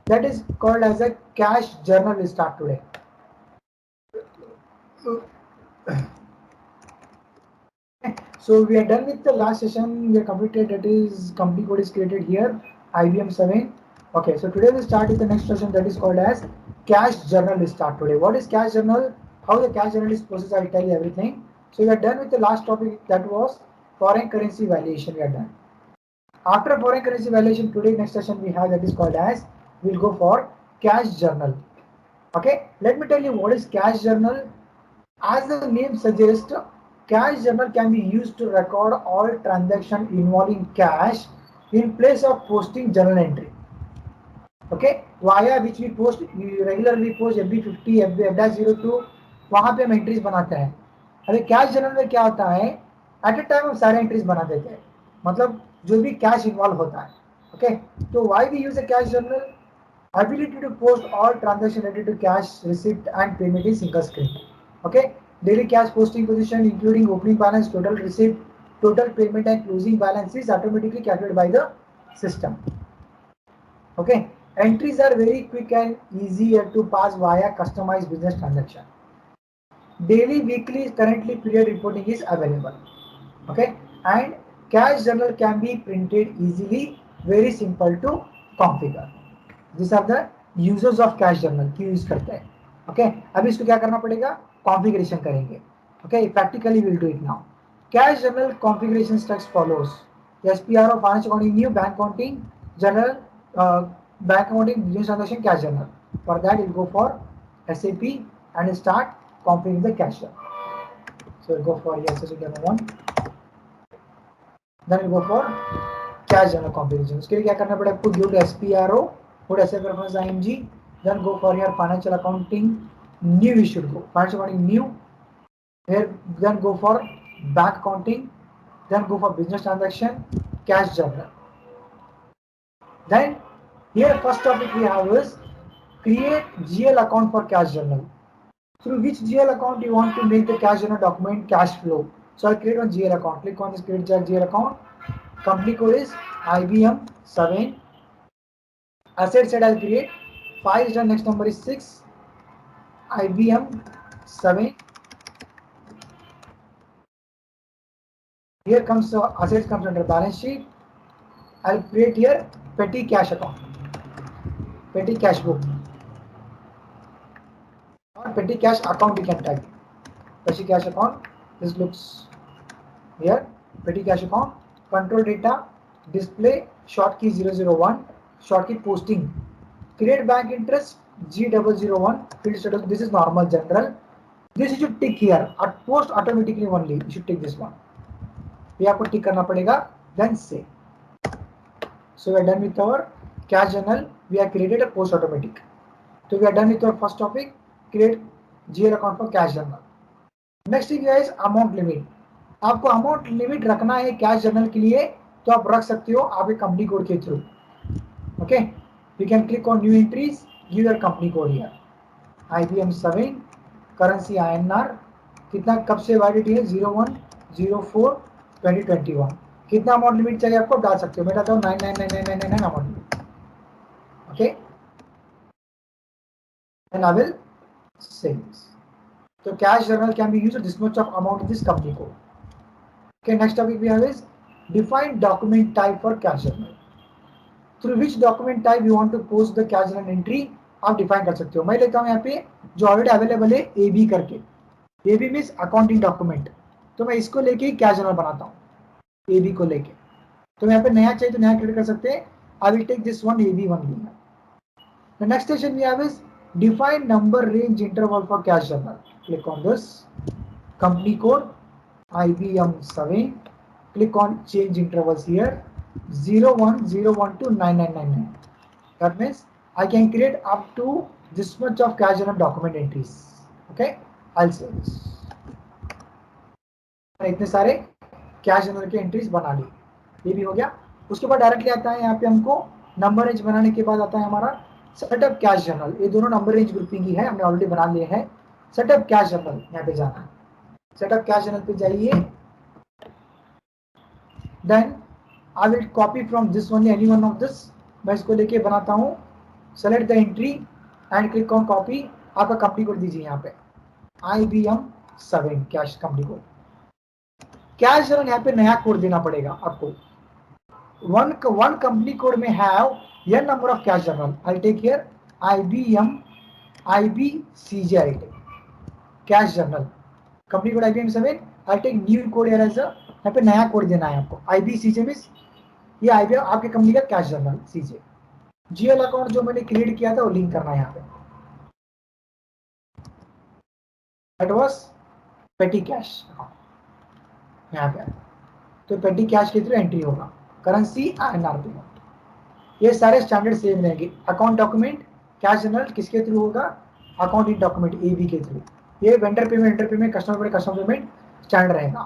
That is called as a cash journal. We start today. So we are done with the last session. We are completed. That is company code is created here. IBM 7. Okay. So today we start with the next session that is called as cash journal. We start today. What is cash journal? How the cash journal is processed? I will tell you everything. So we are done with the last topic that was foreign currency valuation. We are done. After foreign currency valuation, today next session we have that is called as we'll go for cash journal. Okay. Let me tell you what is cash journal. As the name suggests, cash journal can be used to record all transactions involving cash in place of posting journal entry. Okay, via which we post, we regularly post FB50, FB02, वहाँ पे हम entries बनाते हैं. अभी cash journal में क्या होता है, एट ए टाइम हम सारे एंट्रीज बना देते हैं, मतलब जो भी कैश इन्वॉल्व होता है. ओके, तो why we use a cash journal, ability to post all transactions related to cash receipt and payment in single screen. Okay, daily cash posting position including opening balance, total receipt, total payment and closing balance is automatically calculated by the system. Okay, entries are very quick and easier to pass via customized business transaction. Daily, weekly, currently period reporting is available. Okay, and cash journal can be printed easily, very simple to configure. These are the users of cash journal क्यों use करते हैं. Okay, अभी इसको क्या करना पड़ेगा, configuration करेंगे. Okay, practically will do it now. Cash journal configuration steps follows. SPRO finance accounting new bank accounting general bank accounting business transaction cash journal. For that will go for SAP and start configuring the cash journal. So we'll go for SAP demo 1. Then we'll go for cash journal configuration. उसके लिए क्या करना पड़ेगा, आपको go to SPRO, put asset reference IMG, then go for your financial accounting new. You should go financial accounting new. Here then go for bank accounting, then go for business transaction, cash journal. Then here first topic we have is create GL account for cash journal. Through which GL account you want to make the cash journal document cash flow. So I'll create one GL account. Click on this create GL account. Company code is IBM 7. Asset set I'll create. 5 is done. Next number is 6. IBM 7. Here comes assets comes under balance sheet. I'll create here petty cash account. Petty cash book. Or petty cash account you can type. Petty cash account. This looks here. Petty cash account. Control data. Display short key 001. Short key posting. Create bank interest G001. Field status. This is normal general. This you should tick here. At post automatically only. You should tick this one. ये आपको टिक करना पड़ेगा. Then save. So we are done with our cash journal. We have created a post automatic. So we are done with our first topic. Create GL account for cash journal. Next thing is amount limit. आपको amount limit रखना है cash journal के लिए तो आप रख सकते हो आपके कंपनी कोड के through. Okay, you can click on new entries, give your company code here. IBM 7, currency INR, कितना कब से वैलिडिटी है 01/04/2021. कितना अमाउंट लिमिट चाहिए आपको डाल सकते हो. मैं डालता हूँ 999999 amount limit. Okay, and I will save this. So cash journal can be used this much of amount in this company code. Okay, next topic we have is define document type for cash journal. Through which document type you want to post the cash journal entry आप define कर सकते हो. मैं लेता हूँ यहाँ पे जो ऑलरेडी अवेलेबल है AB करके. AB means accounting document. तो मैं इसको लेके कैश जर्नल बनाता हूँ AB को लेके. तो यहाँ पे नया चाहिए तो नया क्रिएट कर सकते हैं. I will take this one AB one. The next station we have is define number range interval for cash journal. Click on this. Company code IBM 7. Click on change intervals here 01/01 to 9999. That means I can create up to this much of cash journal document entries. Okay, I'll say this. इतने सारे cash journal के entries बना ली. ये भी हो गया. उसके बाद डायरेक्टली आता है यहाँ पे हमको नंबर रेंज बनाने के बाद आता है हमारा सेटअप कैश जर्नल. ये दोनों नंबर रेंज ग्रुपिंग ही है, हमने ऑलरेडी बना लिए हैं. सेटअप कैश जर्नल यहाँ पे जाना है. सेटअप कैश जर्नल पे जाइए. Then I will copy from this only any one of this. मैं इसको लेके बनाता हूँ select the entry and click on copy. आपका कंपनी कोड दीजिए यहाँ पे IBM7 cash company code. Cash journal यहाँ पे नया कोड देना पड़ेगा आपको. वन कंपनी कोड में have n number of cash journal. I'll take here IBCJ. I'll take cash journal company code IBM7. I'll take new code here as a, यहाँ पे नया कोड देना है आपको. IBCJ मीन्स ये IBM आपके company का cash journal CJ. GL account जो मैंने क्रिएट किया था वो लिंक करना है यहाँ पे. That was petty cash account यहाँ पे. तो पेटी कैश के थ्रू एंट्री होगा. Currency INR payment. ये सारे स्टैंडर्ड सेम रहेंगे. अकाउंट डॉक्यूमेंट कैश जर्नल किसके थ्रू होगा? अकाउंट इन डॉक्यूमेंट AB के थ्रू. ये vendor payment customer payment standard रहेगा.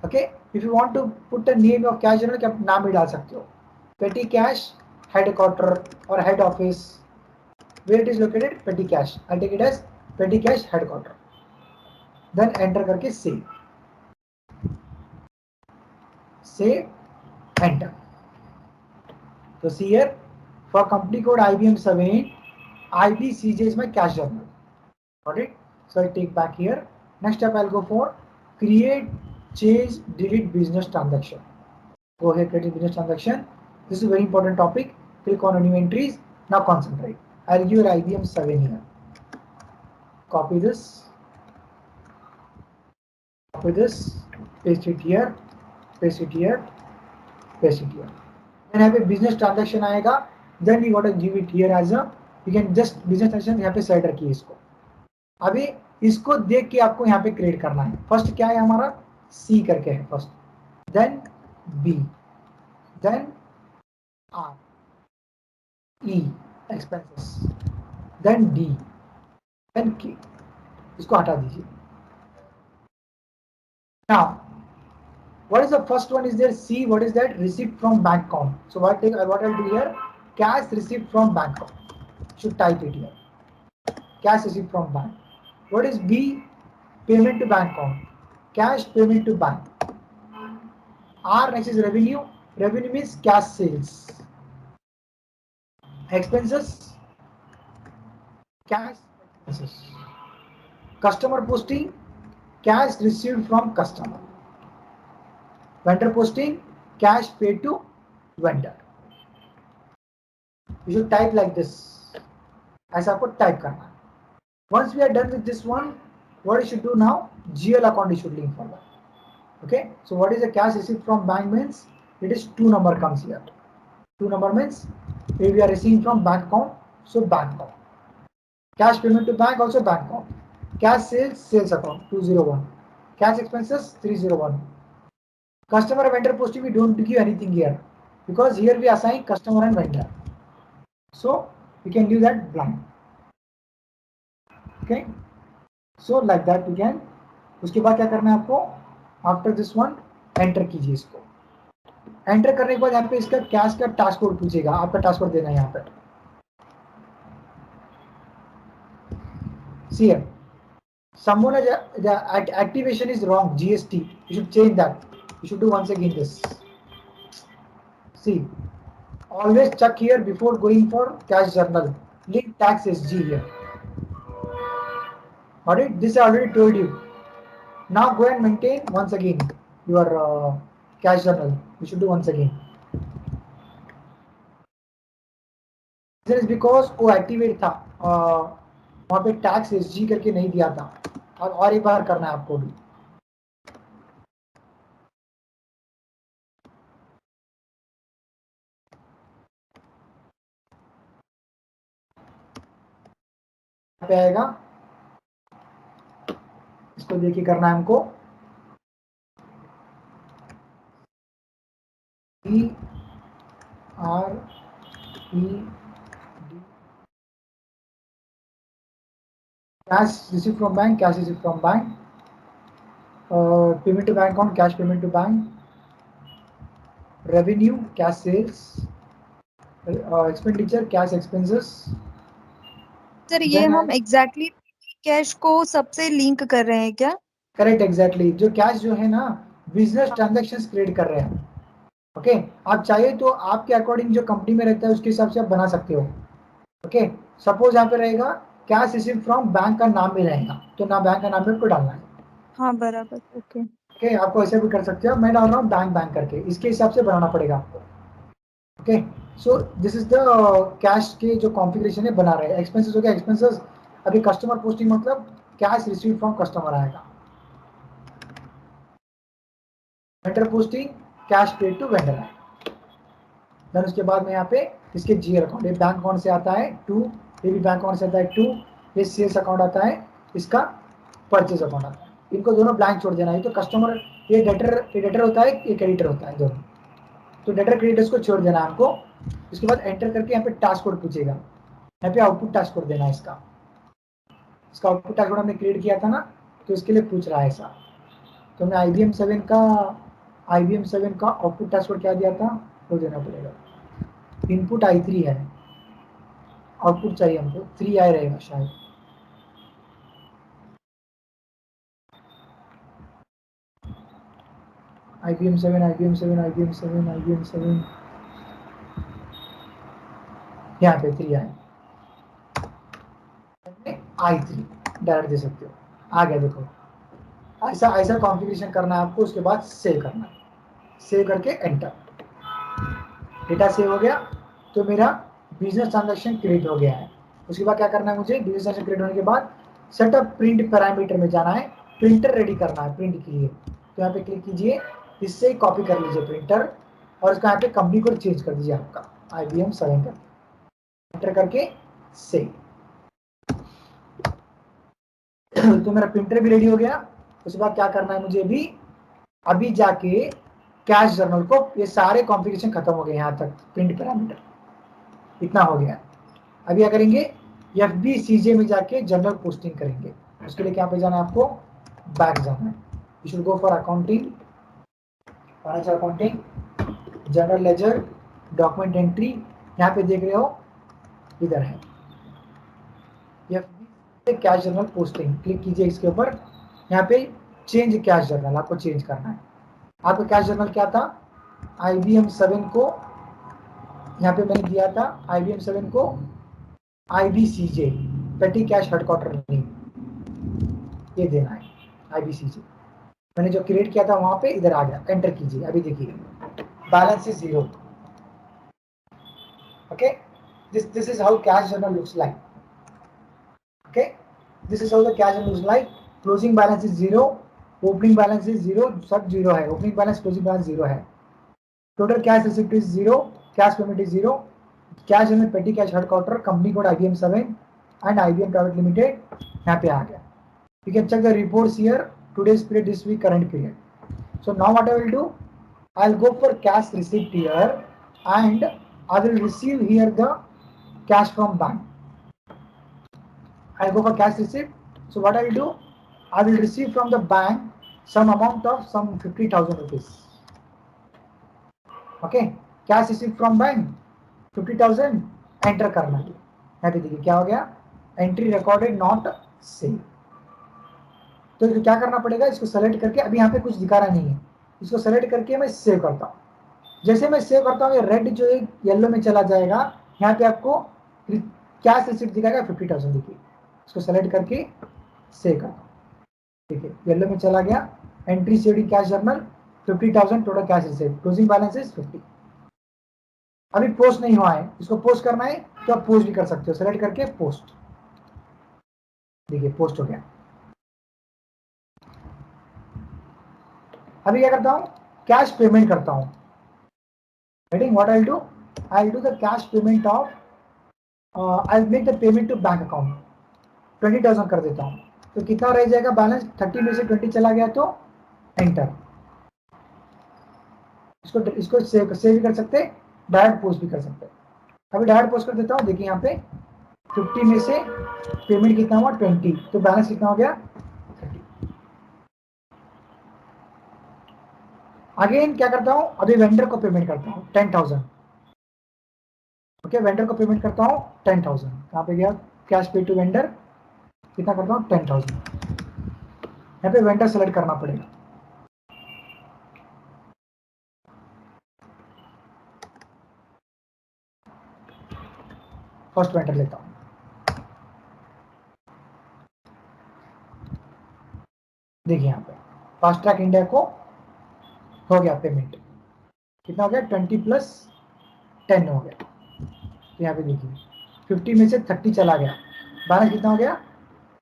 Okay. If you want to put the name of cash journal क्या नाम भी डाल सकते हो. पेटी कैश हेडक्वार्टर और head office. Where it is located? Petty cash. I take it as petty cash headquarter. Then enter करके save enter. So see here, for company code IBM7, IBCJ is my cash journal. Got it? So I take back here. Next step I'll go for create, change, delete business transaction. Go ahead, create business transaction. This is a very important topic. Click on new entries. Now concentrate. I'll give your IBM7 here. Copy this. Copy this. Paste it here. Paste it here. Paste it here. Then यहाँ पे business transaction आएगा. Then you got to give it here as a, you can just business transaction यहाँ पे set रखिए इसको. अभी इसको देख के आपको यहाँ पे क्रिएट करना है. फर्स्ट क्या है हमारा? C करके है first. Then B. Then R. E expenses. Then D. Then K. इसको हटा दीजिए. Now what is the first one? Is there C? What is that? Receipt from bank account. So what I'll do here? Cash receipt from bank account. Should type it here. Cash receipt from bank. What is B? Payment to bank account. Cash payment to bank. R next is revenue. Revenue means cash sales. Expenses. Cash expenses. Customer posting. Cash received from customer. Vendor posting, cash paid to vendor. You should type like this. ऐसा आपको type करना है. Once we are done with this one, what you should do now? GL account you should link for that. Okay. So what is the cash received from bank means? It is 2 number comes here. 2 number means if we are receiving from bank account, so bank account. Cash payment to bank also bank account. Cash sales account 201. Cash expenses 301. Customer and vendor posting, we don't give anything here because here we assign customer and vendor. So we can leave that blank. Okay. So like that we can. उसके बाद क्या करना है आपको? After this one, enter कीजिए इसको. Enter करने के बाद यहाँ पे इसका कैश का टास्क कोड पूछेगा. आपका टास्क कोड देना है यहाँ पे. See here. Someone the activation is wrong. GST. You should change that. You should do once again this. See, always check here before going for cash journal. Link tax SG here. Alright, this I already told you. Now go and maintain once again your cash journal. You should do once again. This is because वो activate था. वहाँ पे tax SG करके नहीं दिया था. और एक बार करना है आपको भी. पे आएगा. इसको देखिए करना है हमको. ERED cash received from bank, cash received from bank, payment to bank account, cash payment to bank, revenue, cash sales, expenditure, cash expenses. Sir ये हम एग्जैक्टली कैश को सबसे लिंक कर रहे हैं क्या? Correct, exactly. जो कैश जो है ना, बिजनेस ट्रांजैक्शंस क्रिएट कर रहे हैं. ओके. आप चाहिए तो आपके अकॉर्डिंग जो कंपनी में रहता है उसके हिसाब से आप बना सकते हो. ओके, सपोज यहाँ पे रहेगा कैश रिसीव फ्रॉम बैंक का नाम भी रहेगा, तो ना बैंक का नाम भी आपको डालना है। हाँ बराबर, ओके। ओके, आपको ऐसे भी कर सकते हो, मैं डाल रहा हूँ बैंक बैंक करके, इसके हिसाब से बनाना पड़ेगा आपको। Okay, so this is the cash के जो कॉन्फ़िगरेशन है बना रहे हैं। एक्सपेंसेस हो गया, एक्सपेंसेस अभी कस्टमर पोस्टिंग मतलब कैश रिसीव फ्रॉम कस्टमर आएगा। Vendor posting cash paid to vendor आएगा। देन उसके बाद में यहाँ पे इसके जीआर अकाउंट, ये बैंक अकाउंट से आता है टू, ये भी बैंक अकाउंट से आता है टू, ये सेल्स अकाउंट आता है, इसका परचेज अकाउंट आता है। इनको दोनों ब्लैंक छोड़ देना है। तो कस्टमर ये डेटर होता है, ये क्रेडिटर होता है दोनों। तो डेटर क्रेडिटर्स को छोड़ देना है आपको। इसके बाद एंटर करके यहाँ पे टास्क कोड पूछेगा, यहाँ पे आउटपुट टास्क कोड देना है इसका। इसका आउटपुट टास्क कोड हमने क्रिएट किया था ना, तो इसके लिए पूछ रहा है ऐसा। तो हमने IBM 7 का आउटपुट टास्क कोड क्या दिया था, वो देना पड़ेगा। इनपुट i3 है, आउटपुट चाहिए हमको 3i रहेगा शायद। IBM 7 यहाँ पे 3i, i3 डायरेक्ट दे सकते हो। आ गया, देखो ऐसा ऐसा कॉन्फ़िगरेशन करना है आपको। उसके बाद सेव करना है, सेव करके एंटर, डेटा सेव हो गया। तो मेरा बिजनेस ट्रांजैक्शन क्रिएट हो गया है। उसके बाद क्या करना है मुझे, बिजनेस ट्रांजैक्शन क्रिएट होने के बाद सेटअप प्रिंट पैरामीटर में जाना है, प्रिंटर रेडी करना है प्रिंट के लिए। तो यहाँ पे क्लिक कीजिए, इससे कॉपी कर लीजिए प्रिंटर, और इसका यहाँ पे कंपनी कोड चेंज कर दीजिए आपका IBM 7 का, एंटर करके सेव। तो मेरा प्रिंटर भी रेडी हो गया। उसके बाद क्या करना है मुझे, अभी जाके कैश जर्नल को, ये सारे कॉन्फ़िगरेशन खत्म हो गए यहाँ तक, प्रिंट पैरामीटर इतना हो गया। अभी क्या करेंगे, FBCJ में जाके जनरल पोस्टिंग करेंगे। उसके लिए क्या पे जाना है आपको, बैक जाना है। You should go for accounting, financial accounting, general ledger, document entry. यहाँ पे देख रहे हो, इधर है FBCJ cash general posting, click कीजिए इसके ऊपर। यहाँ पे चेंज कैश जर्नल आपको चेंज करना है। आपका कैश जर्नल क्या था, IBM 7 को, यहाँ पे मैंने दिया था IBM 7 को IBCJ, पेटी कैश हेडक्वार्टर नेम, ये देना है IBCJ। मैंने जो क्रिएट किया था वहां पे इधर आ गया, एंटर कीजिए। अभी देखिए balance is 0। Okay, this is how cash journal looks like. Okay, this is how the cash journal looks like. Closing balance is 0, opening balance is 0, सब 0 है। ओपनिंग बैलेंस, क्लोजिंग बैलेंस 0 है। Total cash receipt is 0, cash payment is 0। Cash journal पेटी cash headquarter, company code IBM 7 and IBM private limited, यहाँ पे आ गया। You can check the reports here, today's period, this week, current period. So now what I will do, I'll go for cash receipt here, and I will receive here the cash from bank. I'll go for cash receipt. So what I will do, I will receive from the bank some amount of some 50,000 rupees. Okay, cash receipt from bank 50,000, enter करना है। यहाँ पे देखिए क्या हो गया, entry recorded not save. तो क्या करना पड़ेगा, इसको सेलेक्ट करके, अभी यहाँ पे कुछ दिखा रहा नहीं है, इसको सेलेक्ट करके मैं सेव करता हूँ। जैसे मैं सेव करता हूँ, ये रेड जो है येलो में चला जाएगा। यहाँ पे आपको कैश रिसिप्ट दिखाएगा 50,000, देखिए इसको सेलेक्ट करके सेव करता हूँ। देखिए येलो में चला गया, entry saved cash journal 50,000, total cash receipt, closing balance is 50। अभी पोस्ट नहीं हुआ है, इसको पोस्ट करना है तो आप पोस्ट भी कर सकते हो, सेलेक्ट करके पोस्ट। देखिए पोस्ट हो गया। अभी क्या करता हूँ, कैश पेमेंट करता हूँ। What I'll do, I'll do the cash payment of, I'll make the payment to bank account, 20,000 कर देता हूँ। तो कितना रह जाएगा बैलेंस, 30 में से 20 चला गया तो एंटर। इसको सेव भी कर सकते, डायरेक्ट पोस्ट भी कर सकते। अभी डायरेक्ट पोस्ट कर देता हूँ। देखिए यहाँ पे 50 में से पेमेंट कितना हुआ 20, तो बैलेंस कितना हो गया 30। अगेन क्या करता हूँ, अभी वेंडर को पेमेंट करता हूँ 10,000। ओके, वेंडर को पेमेंट करता हूँ 10,000। कहाँ पे गया, कैश पे टू वेंडर, कितना करता हूँ 10,000। यहाँ पे वेंडर सेलेक्ट करना पड़ेगा। फर्स्ट वेंडर लेता हूँ, देखिए यहाँ पे फास्ट ट्रैक इंडिया को हो गया पेमेंट, कितना हो गया 20 प्लस 10 हो गया। तो यहाँ पे देखिए 50 में से 30 चला गया, बैलेंस कितना हो गया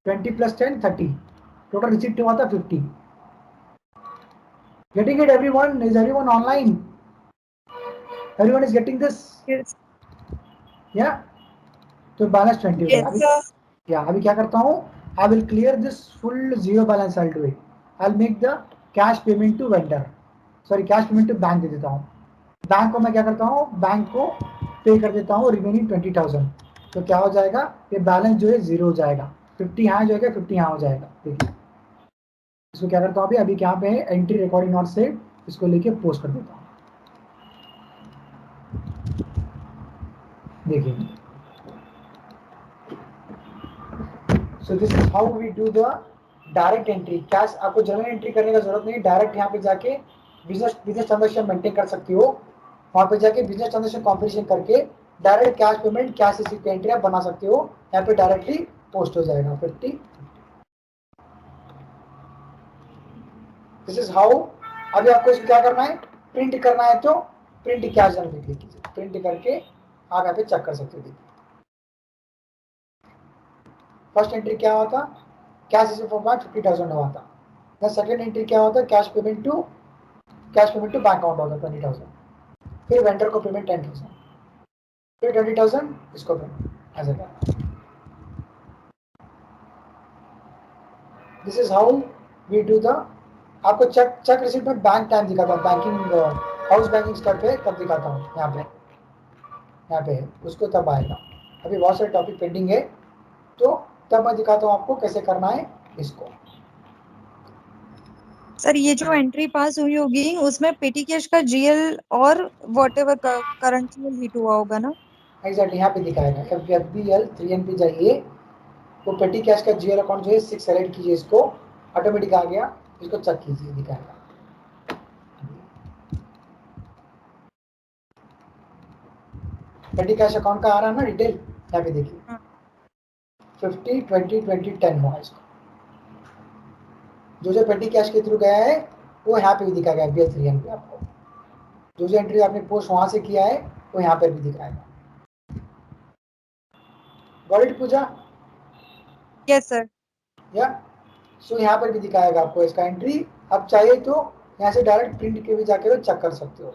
20 प्लस 10 30, टोटल रिसीप्ट हुआ था 50। Getting it everyone? Is everyone online? Everyone is getting this? Yes. या? तो बैलेंस 20 हो गया। अभी Yes. या अभी क्या करता हूँ, I will clear this full zero balance, I do it, I will make the cash payment to vendor, sorry cash payment to bank दे देता हूँ। बैंक को मैं क्या करता हूँ, बैंक को पे कर देता हूँ रिमेनिंग 20,000। तो क्या हो जाएगा, ये बैलेंस जो है जीरो हो जाएगा, 50 यहाँ जाएगा 50 यहाँ हो जाएगा। देखिए इसको क्या करता हूँ, अभी अभी क्या पे है एंट्री रिकॉर्डिंग नॉट सेव, इसको लेके पोस्ट कर देता हूँ। देखिए so this is how we do the direct entry cash. आपको जनरल एंट्री करने का जरूरत नहीं, डायरेक्ट यहाँ पे जाके बिजनेस बिजनेस ट्रांजेक्शन मेंटेन कर सकती हो, वहां पे जाके बिजनेस ट्रांजेक्शन कॉम्पिटिशन करके direct cash payment cash receipt की एंट्री आप बना सकते हो, यहाँ पे डायरेक्टली पोस्ट हो जाएगा 50। This is how. अभी आपको इसको क्या करना है, प्रिंट करना है तो प्रिंट कैश जनरल क्लिक कीजिए, प्रिंट करके आप यहाँ पे चेक कर सकते हो। देखिए फर्स्ट एंट्री क्या हुआ था, कैश रिसीप्ट फॉर बैंक 50,000 हुआ था। सेकंड एंट्री क्या होता है, cash payment to bank account होता है 20,000, फिर वेंडर को पेमेंट 10,000, फिर 20,000 इसको पेमेंट ऐसे करना। This is how we do the. आपको चेक चेक रिसीप्ट में बैंक टाइम दिखाता हूँ, बैंकिंग हाउस बैंकिंग स्टार्ट पे तब दिखाता हूँ, यहाँ पे उसको तब आएगा। अभी बहुत सारे टॉपिक पेंडिंग है, तो तब मैं दिखाता हूँ आपको कैसे करना है इसको। सर ये जो एंट्री पास हुई होगी उसमें पेटी कैश का जीएल और वॉट एवर करंट में हिट हुआ होगा ना? एग्जैक्टली यहाँ पे दिखाएगा FBL 3NP जाइए, वो पेटी कैश का जीएल अकाउंट जो है 6 सेलेक्ट कीजिए, इसको ऑटोमेटिक आ गया, इसको चेक कीजिए दिखाएगा। पेटी कैश अकाउंट का आ रहा है ना डिटेल, यहाँ पे देखिए हाँ। 50 20 20 10 हुआ इसको, जो जो पेटी कैश के थ्रू गया है वो यहाँ पे भी दिखाएगा FBL 3NP आपको, जो जो एंट्री आपने पोस्ट वहां से किया है वो यहाँ पर भी दिखाएगा। Got it Pooja? Yes sir. या सो यहाँ पर भी दिखाएगा आपको इसका एंट्री। अब चाहिए तो यहाँ से डायरेक्ट प्रिंट के भी जाके चेक कर सकते हो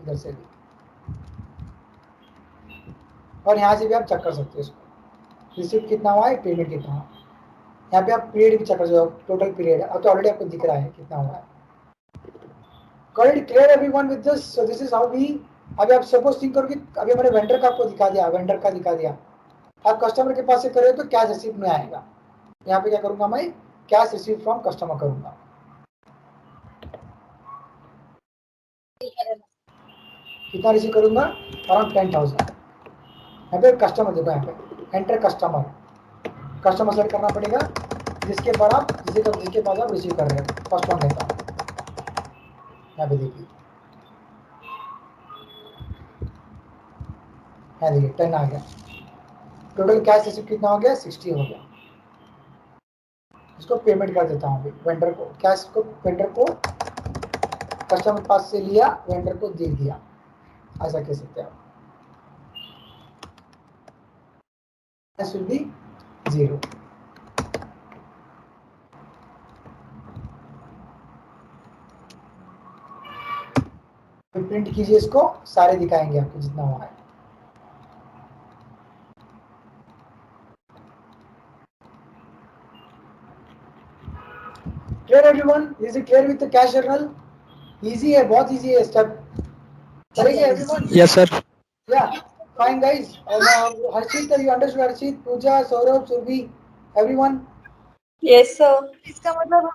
इधर से भी, और यहाँ से भी आप चेक कर सकते हो इसको, रिसिप्ट कितना हुआ है, पेमेंट कितना हुआ है। यहाँ पे आप पीरियड भी चेक कर सकते हो, टोटल पीरियड अब तो ऑलरेडी आपको दिख रहा है कितना हुआ है। Clear everyone with this? So this is how we. अभी आप सपोज थिंक करो कि अभी मैंने वेंडर का आपको दिखा दिया, वेंडर का दिखा दिया, आप कस्टमर के पास से करें तो कैश रिसीप्ट में आएगा। यहाँ पे क्या करूंगा, मैं कैश रिसीव फ्रॉम कस्टमर करूंगा, कितना रिसीव करूंगा, अराउंड 10,000। यहाँ पे कस्टमर देखो, यहाँ पे एंटर कस्टमर, कस्टमर सेलेक्ट करना पड़ेगा जिसके पास आप रिसीव कर रहे हो, फर्स्ट वन लेता हूँ। यहाँ पे देखिए, यहाँ देखिए 10 आ गया, टोटल कैश रिसीव कितना हो गया, 60 हो गया। इसको पेमेंट कर देता हूँ वेंडर को, कैश को वेंडर को कस्टमर पास से लिया, वेंडर को दे दिया, ऐसा कह सकते हैं आप। Cash will be 0। प्रिंट कीजिए इसको, सारे दिखाएंगे आपको जितना हुआ है। Clear everyone? Is it clear with the cash journal? Easy है, बहुत इजी है स्टेप, करेंगे एवरीवन? Yes, sir. या fine guys. Harshit, you understood? Harshit, Pooja, Saurabh, Surabhi, everyone? Yes sir. इसका मतलब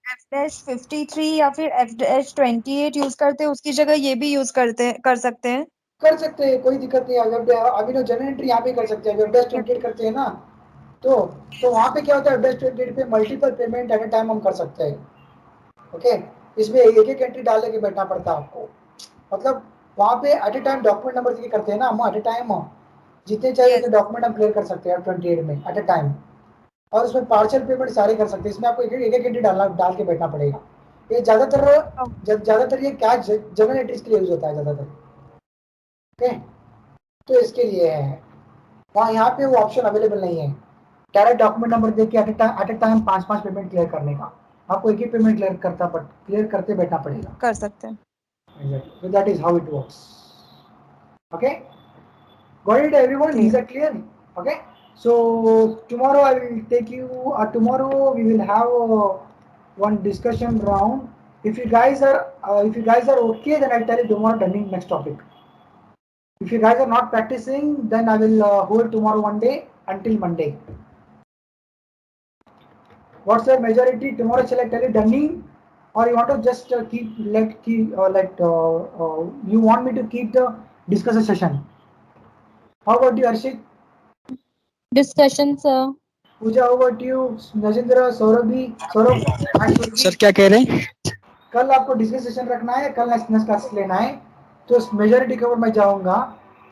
F-53 या फिर F-28 यूज करते हैं, उसकी जगह ये भी यूज कर सकते हैं। कर सकते हैं, कोई दिक्कत नहीं है। अभी तो जनरल एंट्री यहाँ पे कर सकते हैं, अगर बेस्ट एंट्री करते हैं ना, तो वहाँ पे क्या होता है, बेस्ट एंट्री पे multiple payment at a time हम कर सकते हैं। ओके, इसमें एक एक एंट्री डालने के बैठना पड़ता है आपको, मतलब वहाँ पे at a time document number से करते हैं ना हम, एट ए टाइम जितने चाहिए Yes. उतने डॉक्यूमेंट हम क्लियर कर सकते हैं 28 में एट अ टाइम, और उसमें पार्शियल पेमेंट सारे कर सकते हैं। इसमें आपको एक एक एंट्री डाल के बैठना पड़ेगा। ये Oh, ज़्यादातर ये कैश जनरल एंट्रीज के लिए यूज होता है ज़्यादातर। ओके, तो इसके लिए है, वहाँ यहाँ पे वो ऑप्शन अवेलेबल नहीं है डायरेक्ट डॉक्यूमेंट नंबर दे के at a time 5 5 payment clear करने का। आपको एक ही पेमेंट क्लियर करते बैठना पड़ेगा। कर सकते हैं। Exactly. So that is how it works. Okay, got it, everyone? Is Clear. that clear? Okay. So tomorrow I will take you. Tomorrow we will have one discussion round. If you guys are okay, then I'll tell you tomorrow turning next topic. If you guys are not practicing, then I will hold tomorrow one day until Monday. What's your majority tomorrow? Shall I tell you Dunning, or you want to just you want me to keep the discussion session? How about you, Arshit? Discussion, sir. Pooja, how about you? Najindra, Saurabh, and sir Surabhi? क्या कह रहे हैं? कल आपको discuss session रखना है, कल next class लेना है, तो मेजोरिटी के ऊपर मैं जाऊंगा।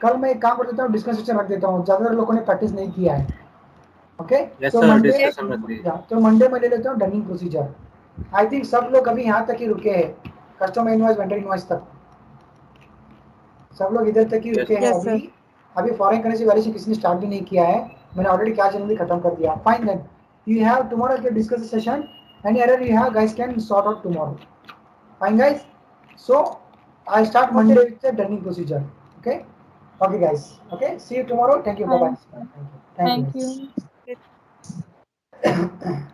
कल मैं एक काम कर देता हूँ, डिस्कस सेशन रख देता हूँ, ज़्यादातर लोगों ने प्रैक्टिस नहीं किया है। ओके, यस तो सर, मंडे, डिस्कशन रख दीजिए। तो मंडे में ले लेता हूँ डनिंग प्रोसीजर। आई थिंक सब लोग अभी यहाँ तक ही रुके हैं, कस्टमर इनवॉइस वेंडर इनवॉइस तक सब लोग इधर तक ही यस रुके हैं Yes, अभी। sir. अभी फॉरेन करेंसी वैल्यूएशन किसी ने स्टार्ट भी नहीं किया है, मैंने ऑलरेडी क्या चैनल भी खत्म कर दिया। Fine then, you have tomorrow के discuss session, any error you have guys can sort out tomorrow. Fine guys, so I start Okay. Monday with the dunning procedure. Okay, okay guys, okay, see you tomorrow, thank you, bye Fine. Bye, thank you, Thank thank you. You.